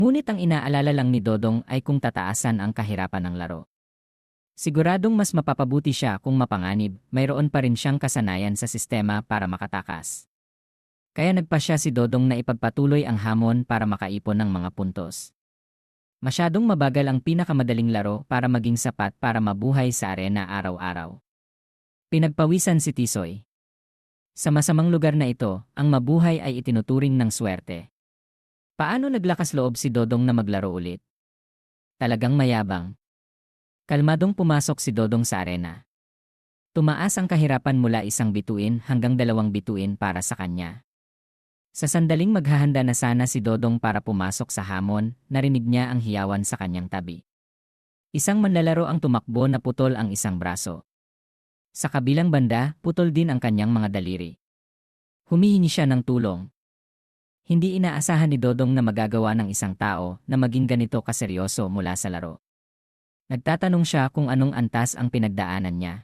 Ngunit ang inaalala lang ni Dodong ay kung tataasan ang kahirapan ng laro. Siguradong mas mapapabuti siya kung mapanganib, mayroon pa rin siyang kasanayan sa sistema para makatakas. Kaya nagpasya si Dodong na ipagpatuloy ang hamon para makaipon ng mga puntos. Masyadong mabagal ang pinakamadaling laro para maging sapat para mabuhay sa arena araw-araw. Pinagpawisan si Tisoy. Sa masamang lugar na ito, ang mabuhay ay itinuturing ng swerte. Paano naglakas loob si Dodong na maglaro ulit? Talagang mayabang. Kalmadong pumasok si Dodong sa arena. Tumaas ang kahirapan mula isang bituin hanggang 2 bituin para sa kanya. Sa sandaling maghahanda na sana si Dodong para pumasok sa hamon, narinig niya ang hiyawan sa kanyang tabi. Isang manlalaro ang tumakbo na putol ang isang braso. Sa kabilang banda, putol din ang kanyang mga daliri. Humihingi siya ng tulong. Hindi inaasahan ni Dodong na magagawa ng isang tao na maging ganito kaseryoso mula sa laro. Nagtatanong siya kung anong antas ang pinagdaanan niya.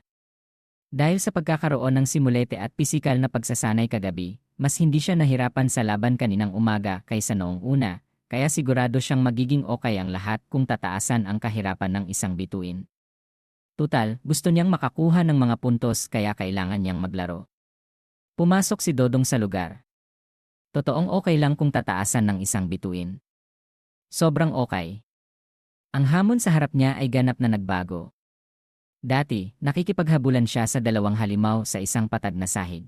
Dahil sa pagkakaroon ng simulete at pisikal na pagsasanay kagabi, mas hindi siya nahirapan sa laban kaninang umaga kaysa noong una, kaya sigurado siyang magiging okay ang lahat kung tataasan ang kahirapan ng isang bituin. Tutal, gusto niyang makakuha ng mga puntos kaya kailangan niyang maglaro. Pumasok si Dodong sa lugar. Totoong okay lang kung tataasan ng isang bituin. Sobrang okay. Ang hamon sa harap niya ay ganap na nagbago. Dati, nakikipaghabulan siya sa 2 halimaw sa isang patag na sahig.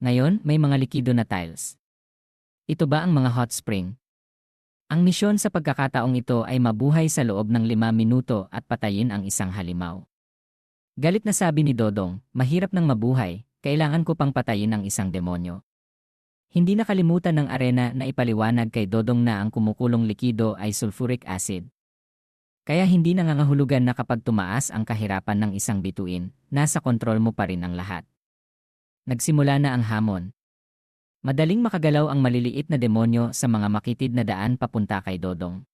Ngayon, may mga likido na tiles. Ito ba ang mga hot spring? Ang misyon sa pagkakataong ito ay mabuhay sa loob ng 5 minuto at patayin ang isang halimaw. Galit na sabi ni Dodong, mahirap nang mabuhay, kailangan ko pang patayin ang isang demonyo. Hindi nakalimutan ng arena na ipaliwanag kay Dodong na ang kumukulong likido ay sulfuric acid. Kaya hindi nangangahulugan na kapag tumaas ang kahirapan ng isang bituin, nasa kontrol mo pa rin ang lahat. Nagsimula na ang hamon. Madaling makagalaw ang maliliit na demonyo sa mga makitid na daan papunta kay Dodong.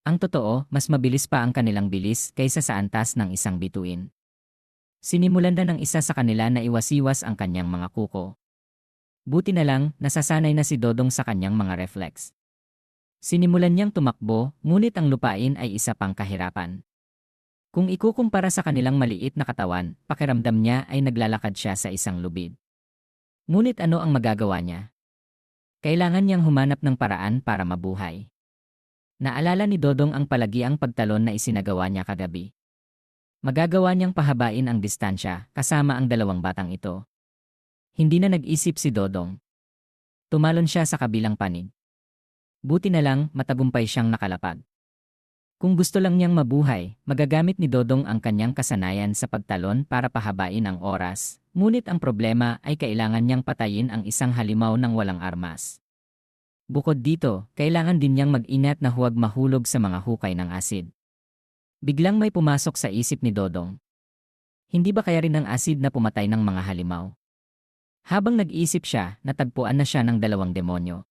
Ang totoo, mas mabilis pa ang kanilang bilis kaysa sa antas ng isang bituin. Sinimulan na ng isa sa kanila na iwasiwas ang kanyang mga kuko. Buti na lang, nasasanay na si Dodong sa kanyang mga reflex. Sinimulan niyang tumakbo, ngunit ang lupain ay isa pang kahirapan. Kung ikukumpara sa kanilang maliit na katawan, pakiramdam niya ay naglalakad siya sa isang lubid. Ngunit ano ang magagawa niya? Kailangan niyang humanap ng paraan para mabuhay. Naalala ni Dodong ang palagiang pagtalon na isinagawa niya kagabi. Magagawa niyang pahabain ang distansya kasama ang 2 batang ito. Hindi na nag-isip si Dodong. Tumalon siya sa kabilang panig. Buti na lang, matagumpay siyang nakalapag. Kung gusto lang niyang mabuhay, magagamit ni Dodong ang kanyang kasanayan sa pagtalon para pahabain ang oras, ngunit ang problema ay kailangan niyang patayin ang isang halimaw ng walang armas. Bukod dito, kailangan din niyang mag-ingat na huwag mahulog sa mga hukay ng asid. Biglang may pumasok sa isip ni Dodong. Hindi ba kaya rin ang asid na pumatay ng mga halimaw? Habang nag-iisip siya, natagpuan na siya ng 2 demonyo.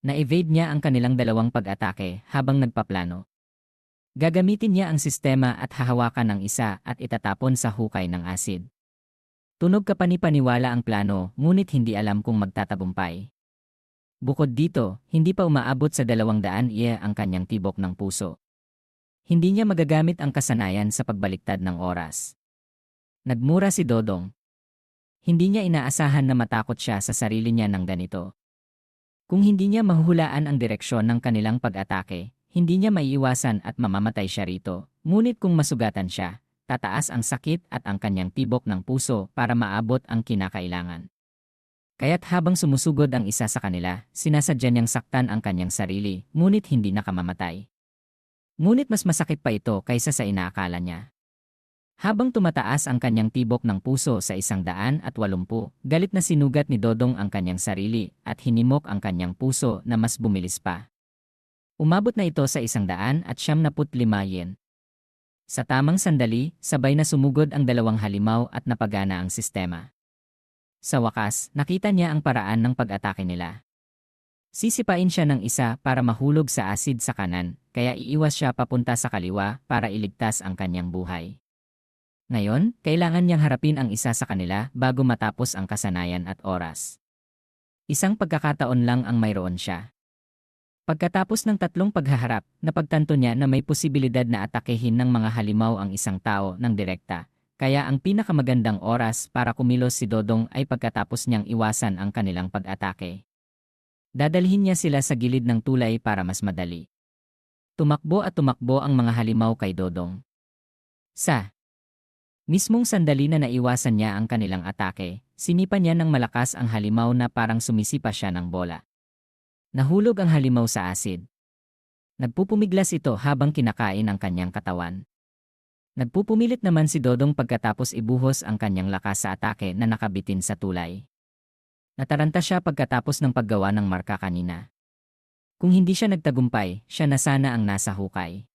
Na-evade niya ang kanilang 2 pag-atake habang nagpaplano. Gagamitin niya ang sistema at hahawakan ang isa at itatapon sa hukay ng asid. Tunog kapani-paniwala ang plano, ngunit hindi alam kung magtatagumpay. Bukod dito, hindi pa umaabot sa 200 iya ang kanyang tibok ng puso. Hindi niya magagamit ang kasanayan sa pagbaliktad ng oras. Nagmura si Dodong. Hindi niya inaasahan na matakot siya sa sarili niya ng ganito. Kung hindi niya mahuhulaan ang direksyon ng kanilang pag-atake, hindi niya maiiwasan at mamamatay siya rito. Ngunit kung masugatan siya, tataas ang sakit at ang kanyang tibok ng puso para maabot ang kinakailangan. Kaya't habang sumusugod ang isa sa kanila, sinasadya niyang saktan ang kanyang sarili, ngunit hindi nakamamatay. Ngunit mas masakit pa ito kaysa sa inaakala niya. Habang tumataas ang kanyang tibok ng puso sa 180, galit na sinugat ni Dodong ang kanyang sarili at hinimok ang kanyang puso na mas bumilis pa. Umabot na ito sa 175 yen. Sa tamang sandali, sabay na sumugod ang 2 halimaw at napagana ang sistema. Sa wakas, nakita niya ang paraan ng pag-atake nila. Sisipain siya ng isa para mahulog sa asid sa kanan, kaya iiwas siya papunta sa kaliwa para iligtas ang kanyang buhay. Ngayon, kailangan niyang harapin ang isa sa kanila bago matapos ang kasanayan at oras. Isang pagkakataon lang ang mayroon siya. Pagkatapos ng tatlong paghaharap, napagtanto niya na may posibilidad na atakehin ng mga halimaw ang isang tao ng direkta. Kaya ang pinakamagandang oras para kumilos si Dodong ay pagkatapos niyang iwasan ang kanilang pag-atake. Dadalhin niya sila sa gilid ng tulay para mas madali. Tumakbo at tumakbo ang mga halimaw kay Dodong. Sa mismong sandali na naiwasan niya ang kanilang atake, sinipa niya ng malakas ang halimaw na parang sumisipa siya ng bola. Nahulog ang halimaw sa asid. Nagpupumiglas ito habang kinakain ang kanyang katawan. Nagpupumilit naman si Dodong pagkatapos ibuhos ang kanyang lakas sa atake na nakabitin sa tulay. Nataranta siya pagkatapos ng paggawa ng marka kanina. Kung hindi siya nagtagumpay, siya na sana ang nasa hukay.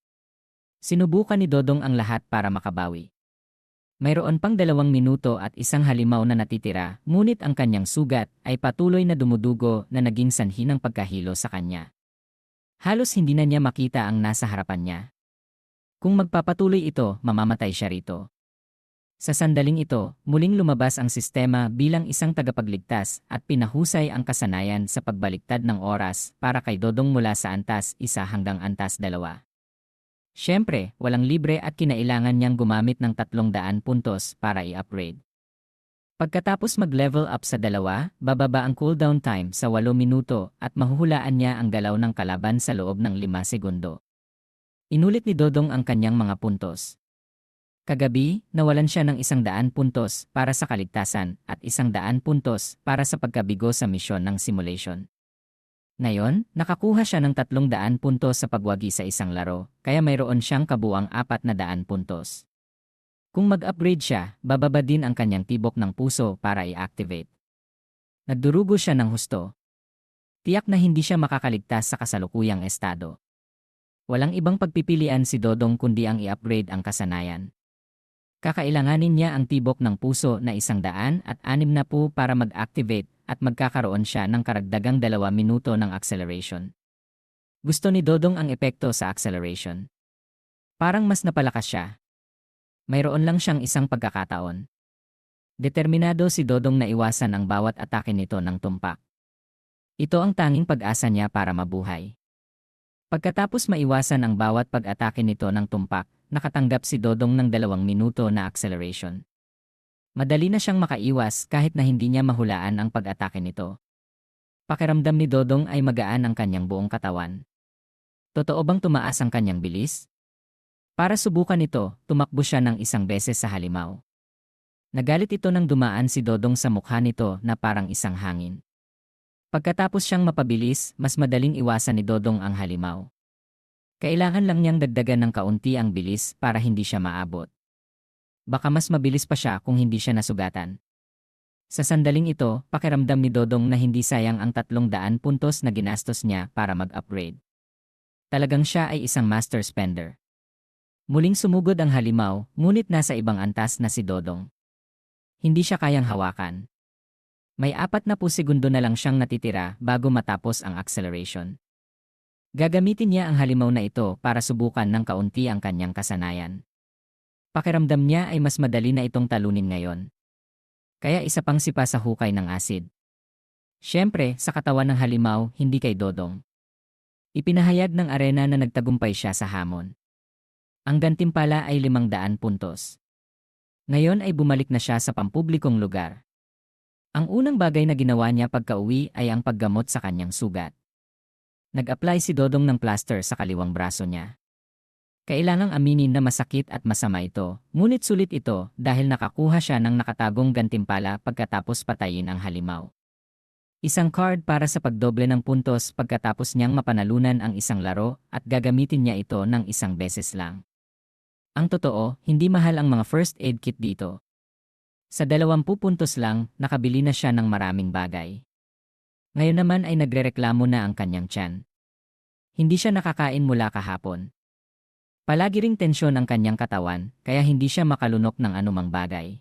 Sinubukan ni Dodong ang lahat para makabawi. Mayroon pang 2 minuto at isang halimaw na natitira, ngunit ang kanyang sugat ay patuloy na dumudugo na naging sanhi ng pagkahilo sa kanya. Halos hindi na niya makita ang nasa harapan niya. Kung magpapatuloy ito, mamamatay siya rito. Sa sandaling ito, muling lumabas ang sistema bilang isang tagapagligtas at pinahusay ang kasanayan sa pagbaliktad ng oras para kay Dodong mula sa antas 1 hanggang antas 2. Siyempre, walang libre at kinailangan niyang gumamit ng 300 puntos para i-upgrade. Pagkatapos mag-level up sa 2, bababa ang cooldown time sa 8 minuto at mahuhulaan niya ang galaw ng kalaban sa loob ng 5 segundo. Inulit ni Dodong ang kanyang mga puntos. Kagabi, nawalan siya ng 100 puntos para sa kaligtasan at 100 puntos para sa pagkabigo sa misyon ng simulation. Ngayon, nakakuha siya ng 300 puntos sa pagwagi sa isang laro, kaya mayroon siyang kabuang 400 puntos. Kung mag-upgrade siya, bababa din ang kanyang tibok ng puso para i-activate. Nagdurugo siya ng husto. Tiyak na hindi siya makakaligtas sa kasalukuyang estado. Walang ibang pagpipilian si Dodong kundi ang i-upgrade ang kasanayan. Kakailanganin niya ang tibok ng puso na 160 para mag-activate at magkakaroon siya ng karagdagang 2 minuto ng acceleration. Gusto ni Dodong ang epekto sa acceleration. Parang mas napalakas siya. Mayroon lang siyang isang pagkakataon. Determinado si Dodong na iwasan ang bawat atake nito ng tumpak. Ito ang tanging pag-asa niya para mabuhay. Pagkatapos maiwasan ang bawat pag-atake nito ng tumpak, nakatanggap si Dodong ng 2 minuto na acceleration. Madali na siyang makaiwas kahit na hindi niya mahulaan ang pag-atake nito. Pakiramdam ni Dodong ay magaan ang kanyang buong katawan. Totoo bang tumaas ang kanyang bilis? Para subukan ito, tumakbo siya ng 1 beses sa halimaw. Nagalit ito nang dumaan si Dodong sa mukha nito na parang isang hangin. Pagkatapos siyang mapabilis, mas madaling iwasan ni Dodong ang halimaw. Kailangan lang niyang dagdagan ng kaunti ang bilis para hindi siya maabot. Baka mas mabilis pa siya kung hindi siya nasugatan. Sa sandaling ito, pakiramdam ni Dodong na hindi sayang ang 300 puntos na ginastos niya para mag-upgrade. Talagang siya ay isang master spender. Muling sumugod ang halimaw, ngunit nasa ibang antas na si Dodong. Hindi siya kayang hawakan. May 40 segundo na lang siyang natitira bago matapos ang acceleration. Gagamitin niya ang halimaw na ito para subukan ng kaunti ang kanyang kasanayan. Pakiramdam niya ay mas madali na itong talunin ngayon. Kaya isa pang sipa sa hukay ng asid. Siyempre, sa katawan ng halimaw, hindi kay Dodong. Ipinahayag ng arena na nagtagumpay siya sa hamon. Ang gantimpala ay 500 puntos. Ngayon ay bumalik na siya sa pampublikong lugar. Ang unang bagay na ginawa niya pagka-uwi ay ang paggamot sa kanyang sugat. Nag-apply si Dodong ng plaster sa kaliwang braso niya. Kailangang aminin na masakit at masama ito, ngunit sulit ito dahil nakakuha siya ng nakatagong gantimpala pagkatapos patayin ang halimaw. Isang card para sa pagdoble ng puntos pagkatapos niyang mapanalunan ang isang laro at gagamitin niya ito ng 1 beses lang. Ang totoo, hindi mahal ang mga first aid kit dito. Sa 20 puntos lang, nakabili na siya ng maraming bagay. Ngayon naman ay nagrereklamo na ang kanyang tiyan. Hindi siya nakakain mula kahapon. Palagi ring tensyon ang kanyang katawan, kaya hindi siya makalunok ng anumang bagay.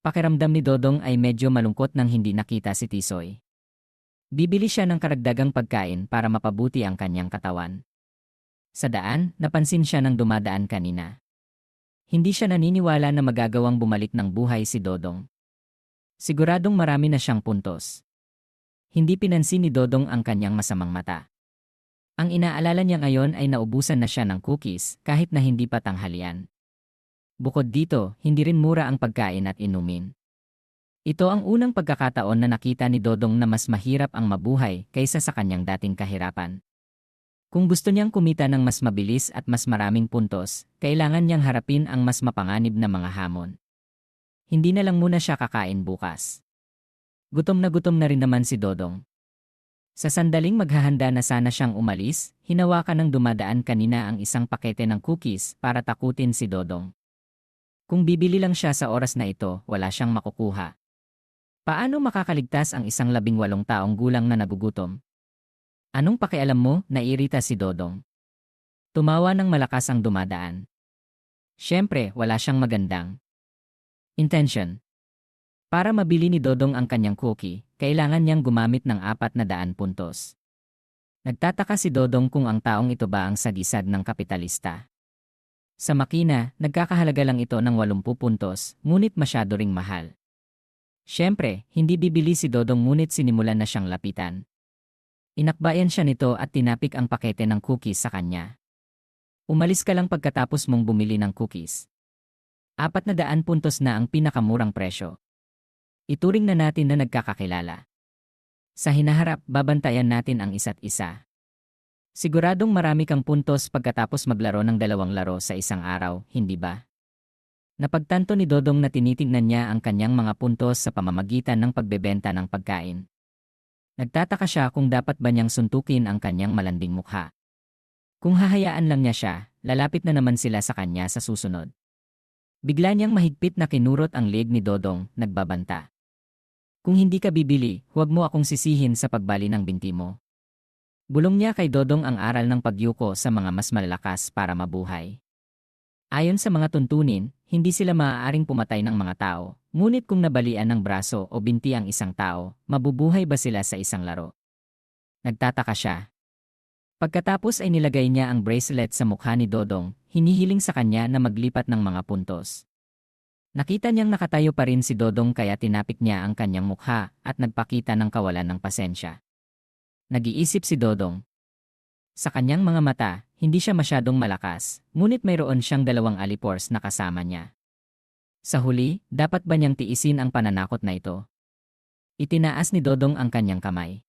Pakiramdam ni Dodong ay medyo malungkot nang hindi nakita si Tisoy. Bibili siya ng karagdagang pagkain para mapabuti ang kanyang katawan. Sa daan, napansin siya ng dumadaan kanina. Hindi siya naniniwala na magagawang bumalik ng buhay si Dodong. Siguradong marami na siyang puntos. Hindi pinansin ni Dodong ang kanyang masamang mata. Ang inaalala niya ngayon ay naubusan na siya ng cookies kahit na hindi pa tanghalian. Bukod dito, hindi rin mura ang pagkain at inumin. Ito ang unang pagkakataon na nakita ni Dodong na mas mahirap ang mabuhay kaysa sa kanyang dating kahirapan. Kung gusto niyang kumita ng mas mabilis at mas maraming puntos, kailangan niyang harapin ang mas mapanganib na mga hamon. Hindi na lang muna siya kakain bukas. Gutom na rin naman si Dodong. Sa sandaling maghahanda na sana siyang umalis, hinawakan ng dumadaan kanina ang isang pakete ng cookies para takutin si Dodong. Kung bibili lang siya sa oras na ito, wala siyang makukuha. Paano makakaligtas ang isang 18 taong gulang na nagugutom? Anong pakialam mo? Nairita si Dodong. Tumawa ng malakas ang dumadaan. Siyempre, wala siyang magandang intention. Para mabili ni Dodong ang kanyang cookie, kailangan niyang gumamit ng 400 puntos. Nagtataka si Dodong kung ang taong ito ba ang sagisag ng kapitalista. Sa makina, nagkakahalaga lang ito ng 80 puntos, ngunit masyado ring mahal. Siyempre, hindi bibili si Dodong ngunit sinimulan na siyang lapitan. Inakbayan siya nito at tinapik ang pakete ng cookies sa kanya. Umalis ka lang pagkatapos mong bumili ng cookies. 400 puntos na ang pinakamurang presyo. Ituring na natin na nagkakakilala. Sa hinaharap, babantayan natin ang isa't isa. Siguradong marami kang puntos pagkatapos maglaro ng 2 laro sa isang araw, hindi ba? Napagtanto ni Dodong na tinitingnan niya ang kanyang mga puntos sa pamamagitan ng pagbebenta ng pagkain. Nagtataka siya kung dapat ba niyang suntukin ang kanyang malanding mukha. Kung hahayaan lang niya siya, lalapit na naman sila sa kanya sa susunod. Bigla niyang mahigpit na kinurot ang leg ni Dodong, nagbabanta. Kung hindi ka bibili, huwag mo akong sisihin sa pagbali ng binti mo. Bulong niya kay Dodong ang aral ng pagyuko sa mga mas malalakas para mabuhay. Ayon sa mga tuntunin, hindi sila maaaring pumatay ng mga tao, ngunit kung nabalian ng braso o binti ang isang tao, mabubuhay ba sila sa isang laro? Nagtataka siya. Pagkatapos ay nilagay niya ang bracelet sa mukha ni Dodong, hinihiling sa kanya na maglipat ng mga puntos. Nakita niyang nakatayo pa rin si Dodong kaya tinapik niya ang kanyang mukha at nagpakita ng kawalan ng pasensya. Nag-iisip si Dodong. Sa kanyang mga mata, hindi siya masyadong malakas, ngunit mayroon siyang 2 alipors na kasama niya. Sa huli, dapat ba niyang tiisin ang pananakot na ito? Itinaas ni Dodong ang kanyang kamay.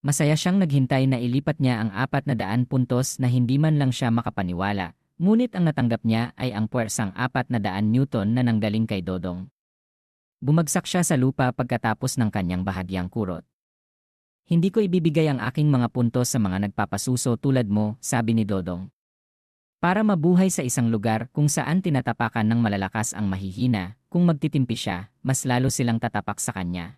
Masaya siyang naghintay na ilipat niya ang 400 puntos na hindi man lang siya makapaniwala, ngunit ang natanggap niya ay ang puwersang 400 Newton na nanggaling kay Dodong. Bumagsak siya sa lupa pagkatapos ng kanyang bahagyang kurot. Hindi ko ibibigay ang aking mga puntos sa mga nagpapasuso tulad mo, sabi ni Dodong. Para mabuhay sa isang lugar kung saan tinatapakan ng malalakas ang mahihina, kung magtitimpi siya, mas lalo silang tatapak sa kanya.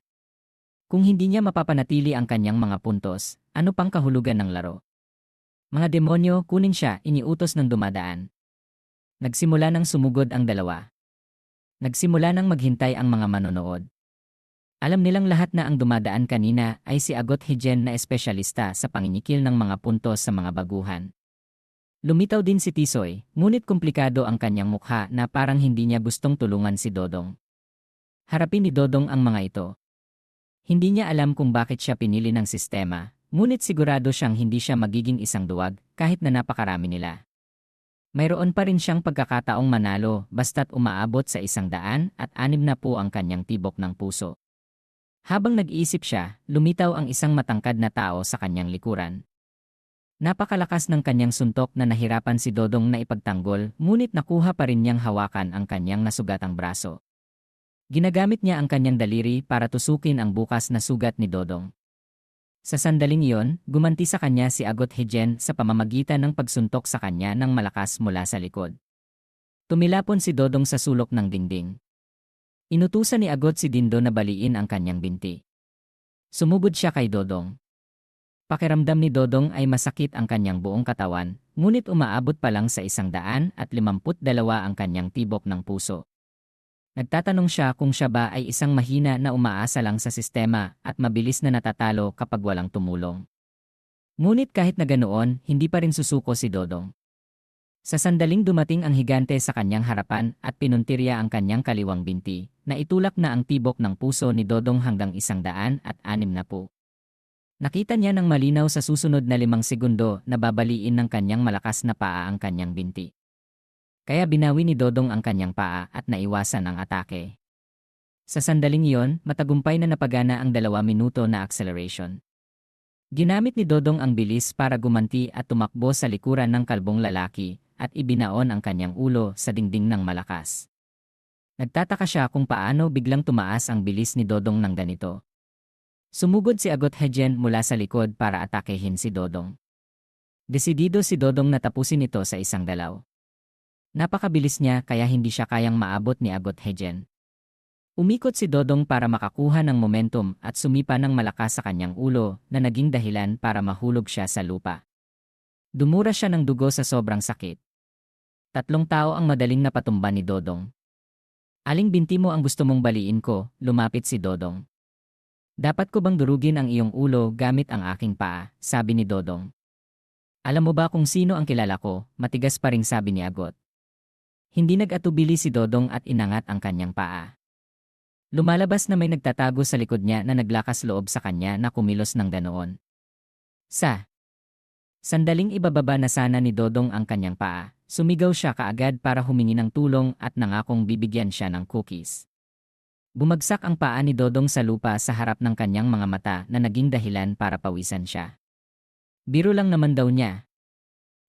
Kung hindi niya mapapanatili ang kanyang mga puntos, ano pang kahulugan ng laro? Mga demonyo, kunin siya, iniutos ng dumadaan. Nagsimula ng sumugod ang dalawa. Nagsimula ng maghintay ang mga manonood. Alam nilang lahat na ang dumadaan kanina ay si Agot Hijen na espesyalista sa panginikil ng mga puntos sa mga baguhan. Lumitaw din si Tisoy, ngunit komplikado ang kanyang mukha na parang hindi niya gustong tulungan si Dodong. Harapin ni Dodong ang mga ito. Hindi niya alam kung bakit siya pinili ng sistema, ngunit sigurado siyang hindi siya magiging isang duwag kahit na napakarami nila. Mayroon pa rin siyang pagkakataong manalo basta't umaabot sa 160 ang kanyang tibok ng puso. Habang nag-iisip siya, lumitaw ang isang matangkad na tao sa kanyang likuran. Napakalakas ng kanyang suntok na nahirapan si Dodong na ipagtanggol, ngunit nakuha pa rin niyang hawakan ang kanyang nasugatang braso. Ginagamit niya ang kanyang daliri para tusukin ang bukas na sugat ni Dodong. Sa sandaling iyon, gumanti sa kanya si Agot Hijen sa pamamagitan ng pagsuntok sa kanya ng malakas mula sa likod. Tumilapon si Dodong sa sulok ng dingding. Inutusan ni Agot si Dindo na baliin ang kanyang binti. Sumugod siya kay Dodong. Pakiramdam ni Dodong ay masakit ang kanyang buong katawan, ngunit umaabot pa lang sa 152 ang kanyang tibok ng puso. Nagtatanong siya kung siya ba ay isang mahina na umaasa lang sa sistema at mabilis na natatalo kapag walang tumulong. Ngunit kahit na ganoon, hindi pa rin susuko si Dodong. Sa sandaling dumating ang higante sa kanyang harapan at pinuntirya ang kanyang kaliwang binti, na itulak na ang tibok ng puso ni Dodong hanggang 160. Nakita niya ng malinaw sa susunod na 5 segundo na babaliin ng kanyang malakas na paa ang kanyang binti. Kaya binawi ni Dodong ang kanyang paa at naiwasan ang atake. Sa sandaling iyon, matagumpay na napagana ang 2 minuto na acceleration. Ginamit ni Dodong ang bilis para gumanti at tumakbo sa likuran ng kalbong lalaki at ibinaon ang kanyang ulo sa dingding ng malakas. Nagtataka siya kung paano biglang tumaas ang bilis ni Dodong ng ganito. Sumugod si Agot Hejen mula sa likod para atakehin si Dodong. Desidido si Dodong na tapusin ito sa isang dalaw. Napakabilis niya kaya hindi siya kayang maabot ni Agot Hejen. Umikot si Dodong para makakuha ng momentum at sumipa ng malakas sa kanyang ulo na naging dahilan para mahulog siya sa lupa. Dumura siya ng dugo sa sobrang sakit. 3 tao ang madaling napatumba ni Dodong. Aling binti mo ang gusto mong baliin ko, lumapit si Dodong. Dapat ko bang durugin ang iyong ulo gamit ang aking paa, sabi ni Dodong. Alam mo ba kung sino ang kilala ko, matigas pa ring sabi ni Agot. Hindi nag-atubili si Dodong at inangat ang kanyang paa. Lumalabas na may nagtatago sa likod niya na naglakas loob sa kanya na kumilos ng ganoon. Sandaling ibababa na sana ni Dodong ang kanyang paa, sumigaw siya kaagad para humingi ng tulong at nangakong bibigyan siya ng cookies. Bumagsak ang paa ni Dodong sa lupa sa harap ng kanyang mga mata na naging dahilan para pawisan siya. Biro lang naman daw niya.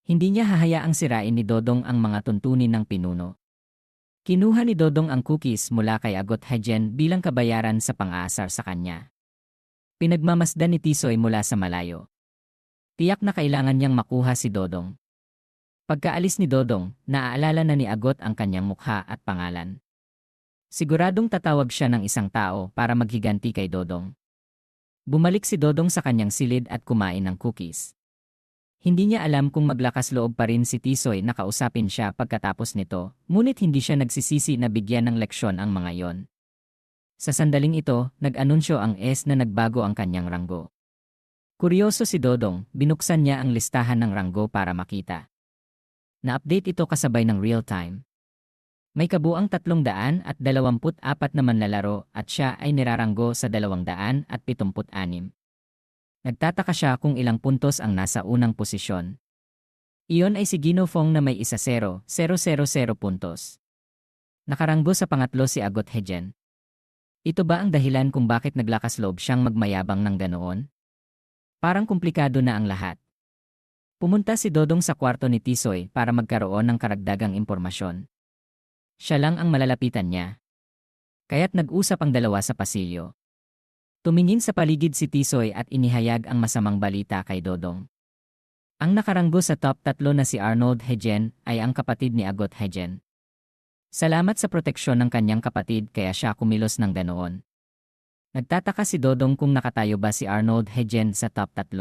Hindi niya hahayaang sirain ni Dodong ang mga tuntunin ng pinuno. Kinuha ni Dodong ang cookies mula kay Agot Hejen bilang kabayaran sa pang-aasar sa kanya. Pinagmamasdan ni Tisoy mula sa malayo. Tiyak na kailangan niyang makuha si Dodong. Pagkaalis ni Dodong, naaalala na ni Agot ang kanyang mukha at pangalan. Siguradong tatawag siya ng isang tao para maghiganti kay Dodong. Bumalik si Dodong sa kanyang silid at kumain ng cookies. Hindi niya alam kung maglakas loob pa rin si Tisoy na kausapin siya pagkatapos nito, ngunit hindi siya nagsisisi na bigyan ng leksyon ang mga yon. Sa sandaling ito, nag-anunsyo ang S na nagbago ang kanyang ranggo. Kuryoso si Dodong, binuksan niya ang listahan ng ranggo para makita. Na-update ito kasabay ng real-time. May kabuang 324 na manlalaro at siya ay niraranggo sa 276. Nagtataka siya kung ilang puntos ang nasa unang posisyon. Iyon ay si Gino Fong na may 1-0-0-0 puntos. Nakaranggo sa pangatlo si Agot Hejen. Ito ba ang dahilan kung bakit naglakas loob siyang magmayabang ng ganoon? Parang komplikado na ang lahat. Pumunta si Dodong sa kwarto ni Tisoy para magkaroon ng karagdagang impormasyon. Siya lang ang malalapitan niya. Kaya't nag-usap ang dalawa sa pasilyo. Tumingin sa paligid si Tisoy at inihayag ang masamang balita kay Dodong. Ang nakaranggo sa top 3 na si Arnold Hejen ay ang kapatid ni Agot Hejen. Salamat sa proteksyon ng kanyang kapatid kaya siya kumilos ng ganoon. Nagtataka si Dodong kung nakatayo ba si Arnold Hejen sa top 3.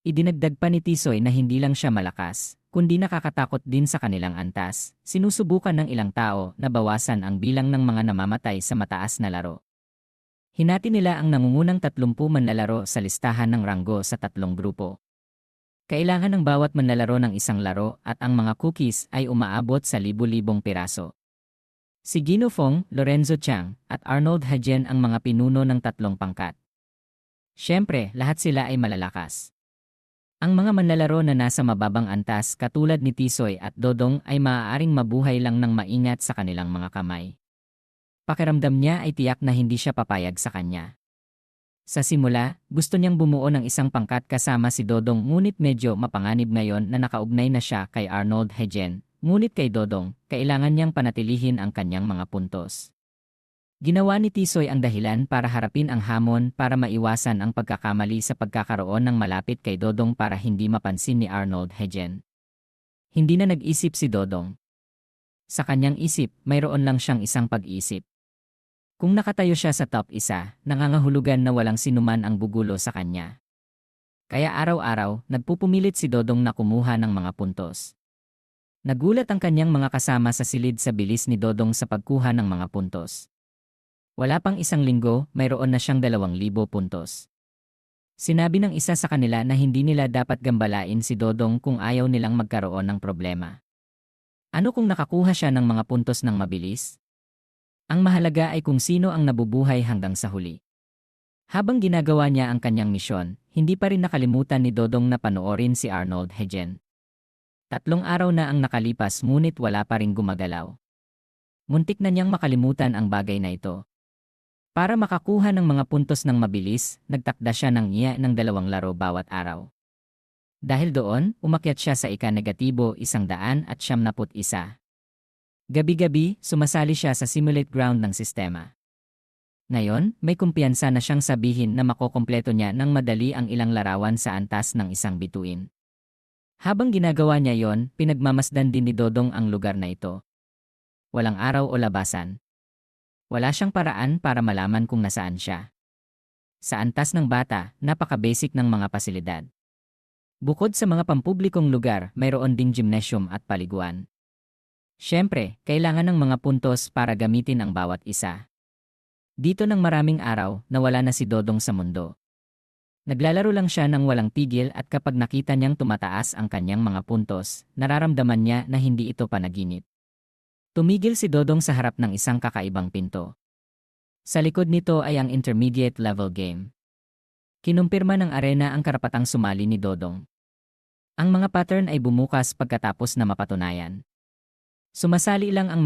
Idinagdag pa ni Tisoy na hindi lang siya malakas, kundi nakakatakot din sa kanilang antas. Sinusubukan ng ilang tao na bawasan ang bilang ng mga namamatay sa mataas na laro. Hinati nila ang nangungunang 30 manlalaro sa listahan ng ranggo sa 3 grupo. Kailangan ng bawat manlalaro ng isang laro at ang mga cookies ay umaabot sa libu-libong piraso. Si Gino Fong, Lorenzo Chang, at Arnold Hejen ang mga pinuno ng 3 pangkat. Siyempre, lahat sila ay malalakas. Ang mga manlalaro na nasa mababang antas katulad ni Tisoy at Dodong ay maaaring mabuhay lang ng maingat sa kanilang mga kamay. Pakiramdam niya ay tiyak na hindi siya papayag sa kanya. Sa simula, gusto niyang bumuo ng isang pangkat kasama si Dodong ngunit medyo mapanganib ngayon na nakaugnay na siya kay Arnold Hejen. Ngunit kay Dodong, kailangan niyang panatilihin ang kanyang mga puntos. Ginawa ni Tisoy ang dahilan para harapin ang hamon para maiwasan ang pagkakamali sa pagkakaroon ng malapit kay Dodong para hindi mapansin ni Arnold Hejen. Hindi na nag-isip si Dodong. Sa kanyang isip, mayroon lang siyang isang pag-iisip. Kung nakatayo siya sa top 1, nangangahulugan na walang sinuman ang bugulo sa kanya. Kaya araw-araw, nagpupumilit si Dodong na kumuha ng mga puntos. Nagulat ang kanyang mga kasama sa silid sa bilis ni Dodong sa pagkuha ng mga puntos. Wala pang 1 linggo, mayroon na siyang 2,000 puntos. Sinabi ng isa sa kanila na hindi nila dapat gambalain si Dodong kung ayaw nilang magkaroon ng problema. Ano kung nakakuha siya ng mga puntos ng mabilis? Ang mahalaga ay kung sino ang nabubuhay hanggang sa huli. Habang ginagawa niya ang kanyang misyon, hindi pa rin nakalimutan ni Dodong na panoorin si Arnold Hejen. 3 araw na ang nakalipas ngunit wala pa ring gumagalaw. Muntik na niyang makalimutan ang bagay na ito. Para makakuha ng mga puntos ng mabilis, nagtakda siya ng iya ng 2 laro bawat araw. Dahil doon, umakyat siya sa ika-negatibo 171. Gabi-gabi, sumasali siya sa simulate ground ng sistema. Ngayon, may kumpiyansa na siyang sabihin na makokompleto niya ng madali ang ilang larawan sa antas ng isang bituin. Habang ginagawa niya yon, pinagmamasdan din ni Dodong ang lugar na ito. Walang araw o labasan. Wala siyang paraan para malaman kung nasaan siya. Sa antas ng bata, napaka-basic ng mga pasilidad. Bukod sa mga pampublikong lugar, mayroon ding gymnasium at paliguan. Siyempre, kailangan ng mga puntos para gamitin ang bawat isa. Dito ng maraming araw, nawala na si Dodong sa mundo. Naglalaro lang siya ng walang tigil at kapag nakita niyang tumataas ang kanyang mga puntos, nararamdaman niya na hindi ito panaginip. Tumigil si Dodong sa harap ng isang kakaibang pinto. Sa likod nito ay ang intermediate level game. Kinumpirma ng arena ang karapatang sumali ni Dodong. Ang mga pattern ay bumukas pagkatapos na mapatunayan. Sumasali lang ang